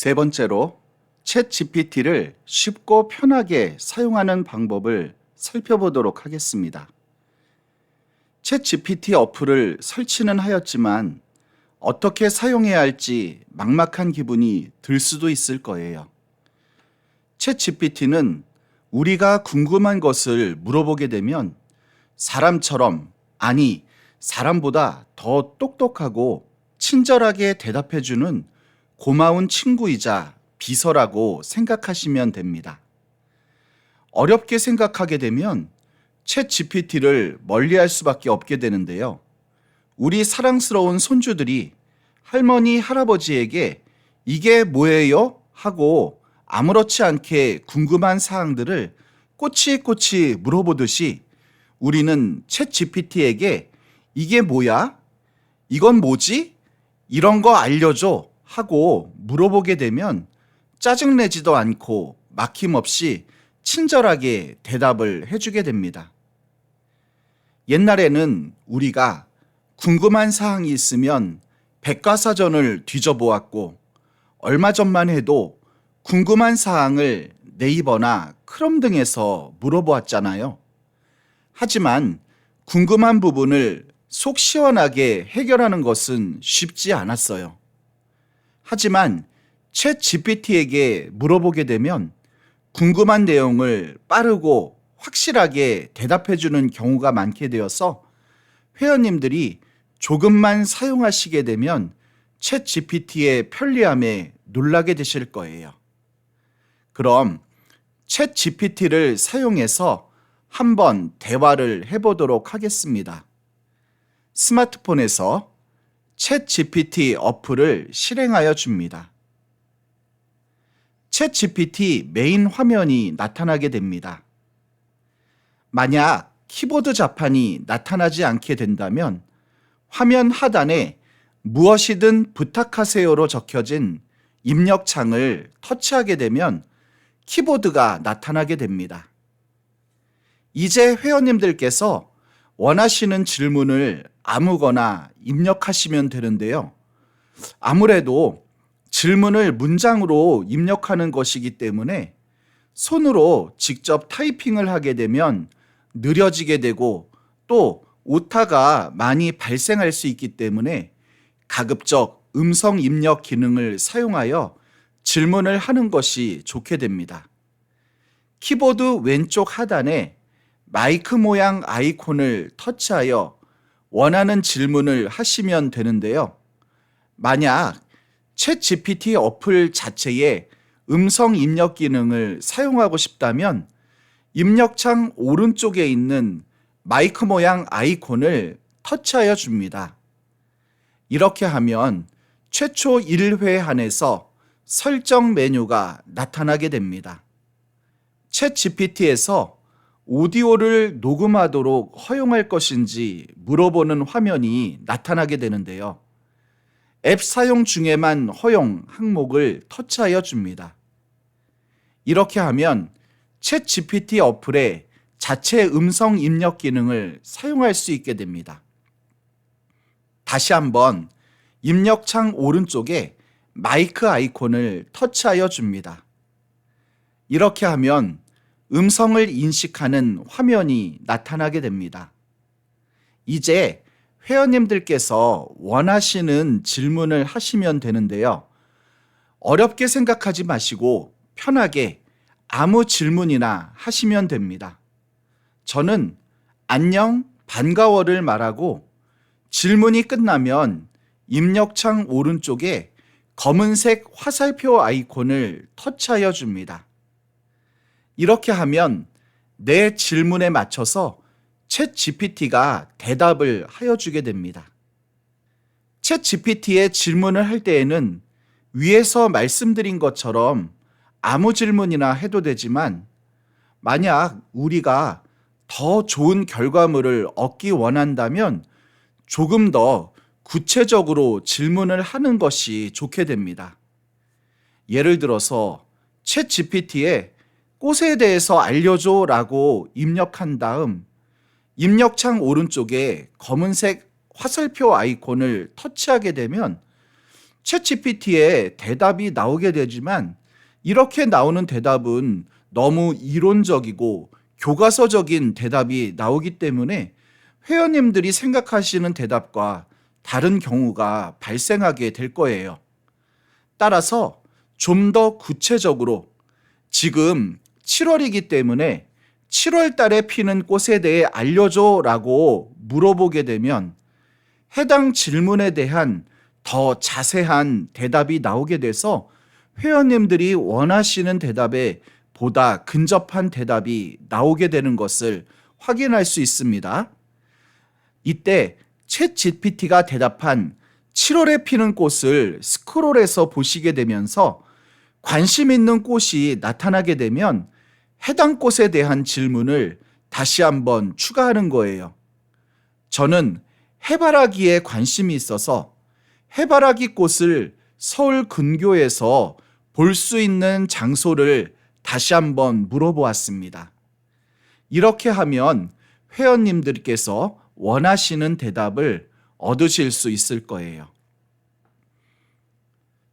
세 번째로 챗 GPT를 쉽고 편하게 사용하는 방법을 살펴보도록 하겠습니다. 챗 GPT 어플을 설치는 하였지만 어떻게 사용해야 할지 막막한 기분이 들 수도 있을 거예요. 챗 GPT는 우리가 궁금한 것을 물어보게 되면 사람처럼, 아니, 사람보다 더 똑똑하고 친절하게 대답해주는 고마운 친구이자 비서라고 생각하시면 됩니다. 어렵게 생각하게 되면 챗 GPT를 멀리할 수밖에 없게 되는데요. 우리 사랑스러운 손주들이 할머니, 할아버지에게 이게 뭐예요? 하고 아무렇지 않게 궁금한 사항들을 꼬치꼬치 물어보듯이 우리는 챗 GPT에게 이게 뭐야? 이건 뭐지? 이런 거 알려줘 하고 물어보게 되면 짜증내지도 않고 막힘없이 친절하게 대답을 해주게 됩니다. 옛날에는 우리가 궁금한 사항이 있으면 백과사전을 뒤져보았고 얼마 전만 해도 궁금한 사항을 네이버나 크롬 등에서 물어보았잖아요. 하지만 궁금한 부분을 속 시원하게 해결하는 것은 쉽지 않았어요. 하지만 챗 GPT에게 물어보게 되면 궁금한 내용을 빠르고 확실하게 대답해주는 경우가 많게 되어서 회원님들이 조금만 사용하시게 되면 챗 GPT의 편리함에 놀라게 되실 거예요. 그럼 챗 GPT를 사용해서 한번 대화를 해보도록 하겠습니다. 스마트폰에서 챗 GPT 어플을 실행하여 줍니다. 챗 GPT 메인 화면이 나타나게 됩니다. 만약 키보드 자판이 나타나지 않게 된다면 화면 하단에 무엇이든 부탁하세요로 적혀진 입력창을 터치하게 되면 키보드가 나타나게 됩니다. 이제 회원님들께서 원하시는 질문을 아무거나 입력하시면 되는데요. 아무래도 질문을 문장으로 입력하는 것이기 때문에 손으로 직접 타이핑을 하게 되면 느려지게 되고 또 오타가 많이 발생할 수 있기 때문에 가급적 음성 입력 기능을 사용하여 질문을 하는 것이 좋게 됩니다. 키보드 왼쪽 하단에 마이크 모양 아이콘을 터치하여 원하는 질문을 하시면 되는데요. 만약 챗 GPT 어플 자체에 음성 입력 기능을 사용하고 싶다면 입력창 오른쪽에 있는 마이크 모양 아이콘을 터치하여 줍니다. 이렇게 하면 최초 1회 한해서 설정 메뉴가 나타나게 됩니다. 챗 GPT에서 오디오를 녹음하도록 허용할 것인지 물어보는 화면이 나타나게 되는데요. 앱 사용 중에만 허용 항목을 터치하여 줍니다. 이렇게 하면 챗 GPT 어플의 자체 음성 입력 기능을 사용할 수 있게 됩니다. 다시 한번 입력창 오른쪽에 마이크 아이콘을 터치하여 줍니다. 이렇게 하면 음성을 인식하는 화면이 나타나게 됩니다. 이제 회원님들께서 원하시는 질문을 하시면 되는데요. 어렵게 생각하지 마시고 편하게 아무 질문이나 하시면 됩니다. 저는 안녕, 반가워를 말하고 질문이 끝나면 입력창 오른쪽에 검은색 화살표 아이콘을 터치하여 줍니다. 이렇게 하면 내 질문에 맞춰서 챗 GPT가 대답을 하여 주게 됩니다. 챗 GPT의 질문을 할 때에는 위에서 말씀드린 것처럼 아무 질문이나 해도 되지만 만약 우리가 더 좋은 결과물을 얻기 원한다면 조금 더 구체적으로 질문을 하는 것이 좋게 됩니다. 예를 들어서 챗 GPT에 꽃에 대해서 알려줘 라고 입력한 다음 입력창 오른쪽에 검은색 화살표 아이콘을 터치하게 되면 챗GPT에 대답이 나오게 되지만 이렇게 나오는 대답은 너무 이론적이고 교과서적인 대답이 나오기 때문에 회원님들이 생각하시는 대답과 다른 경우가 발생하게 될 거예요. 따라서 좀 더 구체적으로 지금 7월이기 때문에 7월 달에 피는 꽃에 대해 알려줘 라고 물어보게 되면 해당 질문에 대한 더 자세한 대답이 나오게 돼서 회원님들이 원하시는 대답에 보다 근접한 대답이 나오게 되는 것을 확인할 수 있습니다. 이때 챗 GPT가 대답한 7월에 피는 꽃을 스크롤해서 보시게 되면서 관심 있는 꽃이 나타나게 되면 해당 꽃에 대한 질문을 다시 한번 추가하는 거예요. 저는 해바라기에 관심이 있어서 해바라기 꽃을 서울 근교에서 볼 수 있는 장소를 다시 한번 물어보았습니다. 이렇게 하면 회원님들께서 원하시는 대답을 얻으실 수 있을 거예요.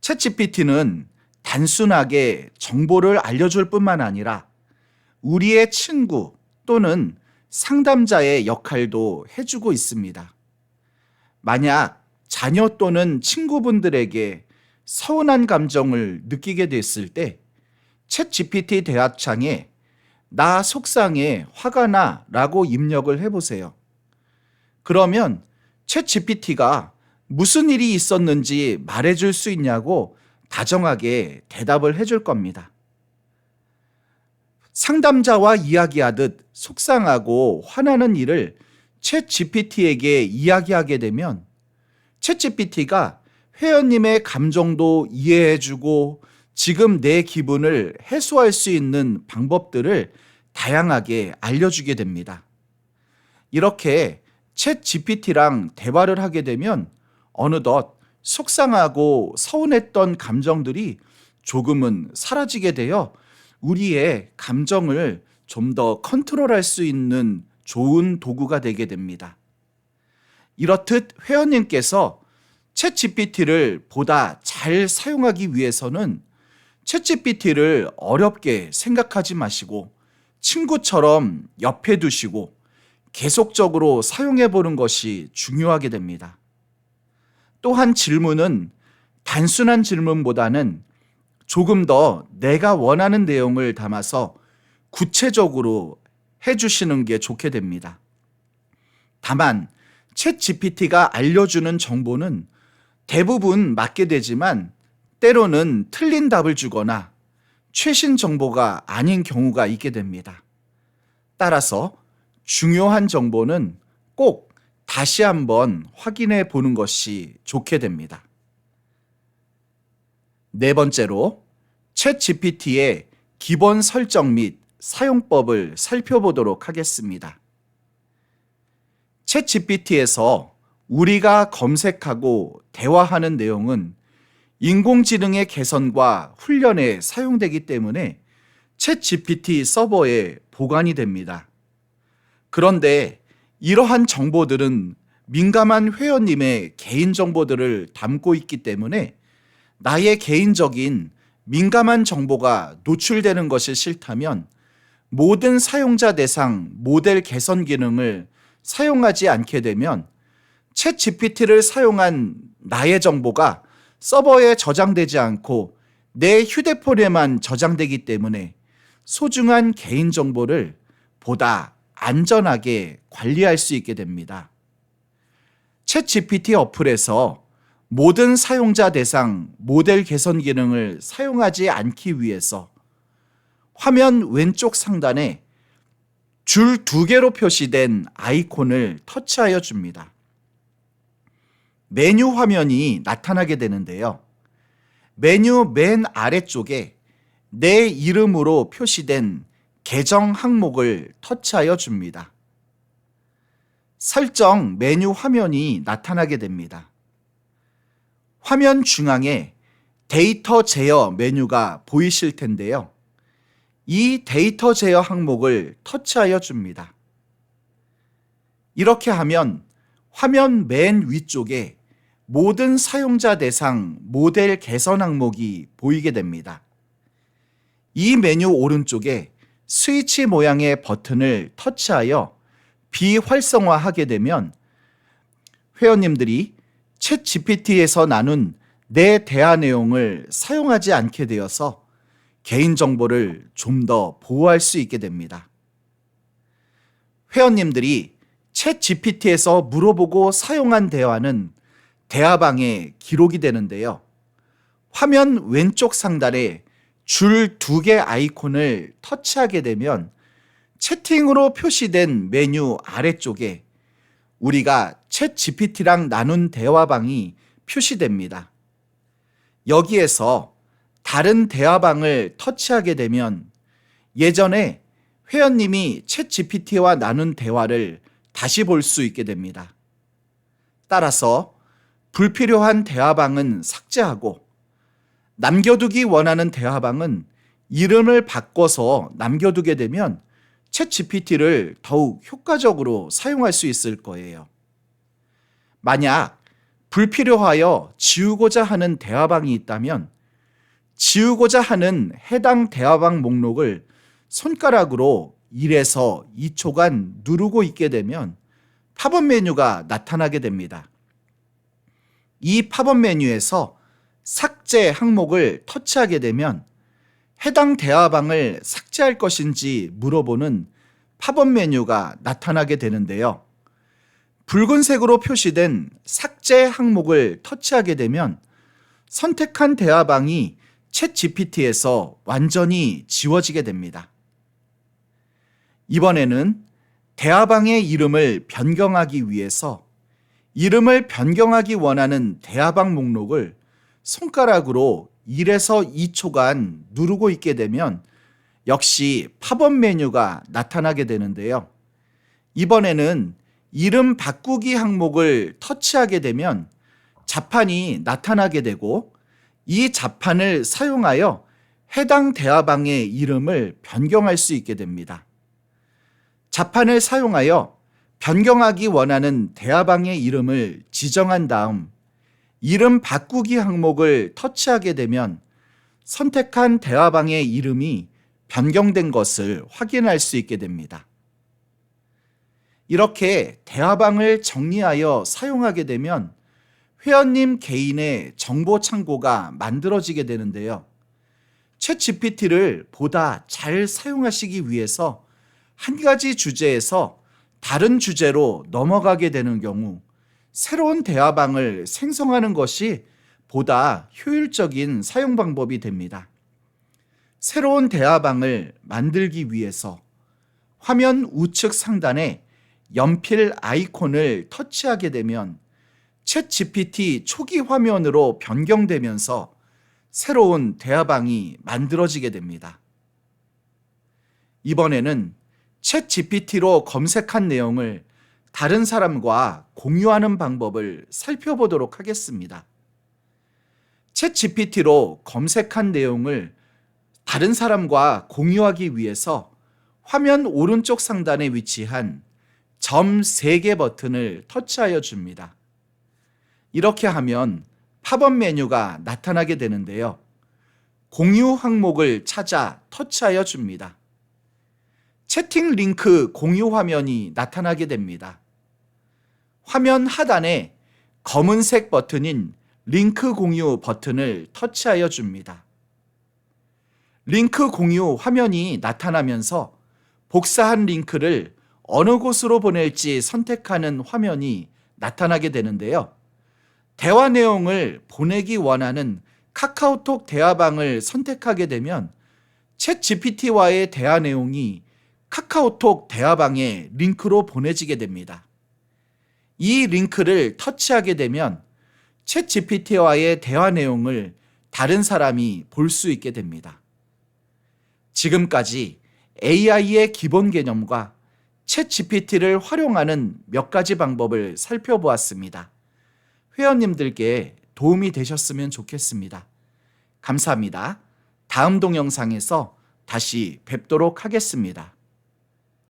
챗GPT는 단순하게 정보를 알려줄 뿐만 아니라 우리의 친구 또는 상담자의 역할도 해주고 있습니다. 만약 자녀 또는 친구분들에게 서운한 감정을 느끼게 됐을 때 챗GPT 대화창에 나 속상해, 화가 나 라고 입력을 해보세요. 그러면 챗GPT가 무슨 일이 있었는지 말해줄 수 있냐고 다정하게 대답을 해줄 겁니다. 상담자와 이야기하듯 속상하고 화나는 일을 챗GPT에게 이야기하게 되면 챗GPT가 회원님의 감정도 이해해주고 지금 내 기분을 해소할 수 있는 방법들을 다양하게 알려주게 됩니다. 이렇게 챗GPT랑 대화를 하게 되면 어느덧 속상하고 서운했던 감정들이 조금은 사라지게 되어 우리의 감정을 좀 더 컨트롤할 수 있는 좋은 도구가 되게 됩니다. 이렇듯 회원님께서 챗GPT를 보다 잘 사용하기 위해서는 챗GPT를 어렵게 생각하지 마시고 친구처럼 옆에 두시고 계속적으로 사용해 보는 것이 중요하게 됩니다. 또한 질문은 단순한 질문보다는 조금 더 내가 원하는 내용을 담아서 구체적으로 해주시는 게 좋게 됩니다. 다만 챗GPT가 알려주는 정보는 대부분 맞게 되지만 때로는 틀린 답을 주거나 최신 정보가 아닌 경우가 있게 됩니다. 따라서 중요한 정보는 꼭 다시 한번 확인해 보는 것이 좋게 됩니다. 네 번째로 챗GPT의 기본 설정 및 사용법을 살펴보도록 하겠습니다. 챗GPT에서 우리가 검색하고 대화하는 내용은 인공지능의 개선과 훈련에 사용되기 때문에 챗GPT 서버에 보관이 됩니다. 그런데 이러한 정보들은 민감한 회원님의 개인정보들을 담고 있기 때문에 나의 개인적인 민감한 정보가 노출되는 것이 싫다면 모든 사용자 대상 모델 개선 기능을 사용하지 않게 되면 챗GPT를 사용한 나의 정보가 서버에 저장되지 않고 내 휴대폰에만 저장되기 때문에 소중한 개인정보를 보다 안전하게 관리할 수 있게 됩니다. 챗GPT 어플에서 모든 사용자 대상 모델 개선 기능을 사용하지 않기 위해서 화면 왼쪽 상단에 줄 2개로 표시된 아이콘을 터치하여 줍니다. 메뉴 화면이 나타나게 되는데요. 메뉴 맨 아래쪽에 내 이름으로 표시된 계정 항목을 터치하여 줍니다. 설정 메뉴 화면이 나타나게 됩니다. 화면 중앙에 데이터 제어 메뉴가 보이실 텐데요. 이 데이터 제어 항목을 터치하여 줍니다. 이렇게 하면 화면 맨 위쪽에 모든 사용자 대상 모델 개선 항목이 보이게 됩니다. 이 메뉴 오른쪽에 스위치 모양의 버튼을 터치하여 비활성화하게 되면 회원님들이 챗 GPT에서 나눈 내 대화 내용을 사용하지 않게 되어서 개인정보를 좀 더 보호할 수 있게 됩니다. 회원님들이 챗 GPT에서 물어보고 사용한 대화는 대화방에 기록이 되는데요. 화면 왼쪽 상단에 줄 2개 아이콘을 터치하게 되면 채팅으로 표시된 메뉴 아래쪽에 우리가 챗 GPT랑 나눈 대화방이 표시됩니다. 여기에서 다른 대화방을 터치하게 되면 예전에 회원님이 챗 GPT와 나눈 대화를 다시 볼 수 있게 됩니다. 따라서 불필요한 대화방은 삭제하고 남겨두기 원하는 대화방은 이름을 바꿔서 남겨두게 되면 챗 GPT를 더욱 효과적으로 사용할 수 있을 거예요. 만약 불필요하여 지우고자 하는 대화방이 있다면 지우고자 하는 해당 대화방 목록을 손가락으로 1에서 2초간 누르고 있게 되면 팝업 메뉴가 나타나게 됩니다. 이 팝업 메뉴에서 삭제 항목을 터치하게 되면 해당 대화방을 삭제할 것인지 물어보는 팝업 메뉴가 나타나게 되는데요. 붉은색으로 표시된 삭제 항목을 터치하게 되면 선택한 대화방이 챗 GPT에서 완전히 지워지게 됩니다. 이번에는 대화방의 이름을 변경하기 위해서 이름을 변경하기 원하는 대화방 목록을 손가락으로 1에서 2초간 누르고 있게 되면 역시 팝업 메뉴가 나타나게 되는데요. 이번에는 이름 바꾸기 항목을 터치하게 되면 자판이 나타나게 되고 이 자판을 사용하여 해당 대화방의 이름을 변경할 수 있게 됩니다. 자판을 사용하여 변경하기 원하는 대화방의 이름을 지정한 다음 이름 바꾸기 항목을 터치하게 되면 선택한 대화방의 이름이 변경된 것을 확인할 수 있게 됩니다. 이렇게 대화방을 정리하여 사용하게 되면 회원님 개인의 정보 창고가 만들어지게 되는데요. 챗 GPT를 보다 잘 사용하시기 위해서 한 가지 주제에서 다른 주제로 넘어가게 되는 경우 새로운 대화방을 생성하는 것이 보다 효율적인 사용 방법이 됩니다. 새로운 대화방을 만들기 위해서 화면 우측 상단에 연필 아이콘을 터치하게 되면 챗 GPT 초기 화면으로 변경되면서 새로운 대화방이 만들어지게 됩니다. 이번에는 챗 GPT로 검색한 내용을 다른 사람과 공유하는 방법을 살펴보도록 하겠습니다. 챗 GPT로 검색한 내용을 다른 사람과 공유하기 위해서 화면 오른쪽 상단에 위치한 점 3개 버튼을 터치하여 줍니다. 이렇게 하면 팝업 메뉴가 나타나게 되는데요. 공유 항목을 찾아 터치하여 줍니다. 채팅 링크 공유 화면이 나타나게 됩니다. 화면 하단에 검은색 버튼인 링크 공유 버튼을 터치하여 줍니다. 링크 공유 화면이 나타나면서 복사한 링크를 어느 곳으로 보낼지 선택하는 화면이 나타나게 되는데요. 대화 내용을 보내기 원하는 카카오톡 대화방을 선택하게 되면 챗 GPT와의 대화 내용이 카카오톡 대화방에 링크로 보내지게 됩니다. 이 링크를 터치하게 되면 챗 GPT와의 대화 내용을 다른 사람이 볼 수 있게 됩니다. 지금까지 AI의 기본 개념과 챗 GPT를 활용하는 몇 가지 방법을 살펴보았습니다. 회원님들께 도움이 되셨으면 좋겠습니다. 감사합니다. 다음 동영상에서 다시 뵙도록 하겠습니다.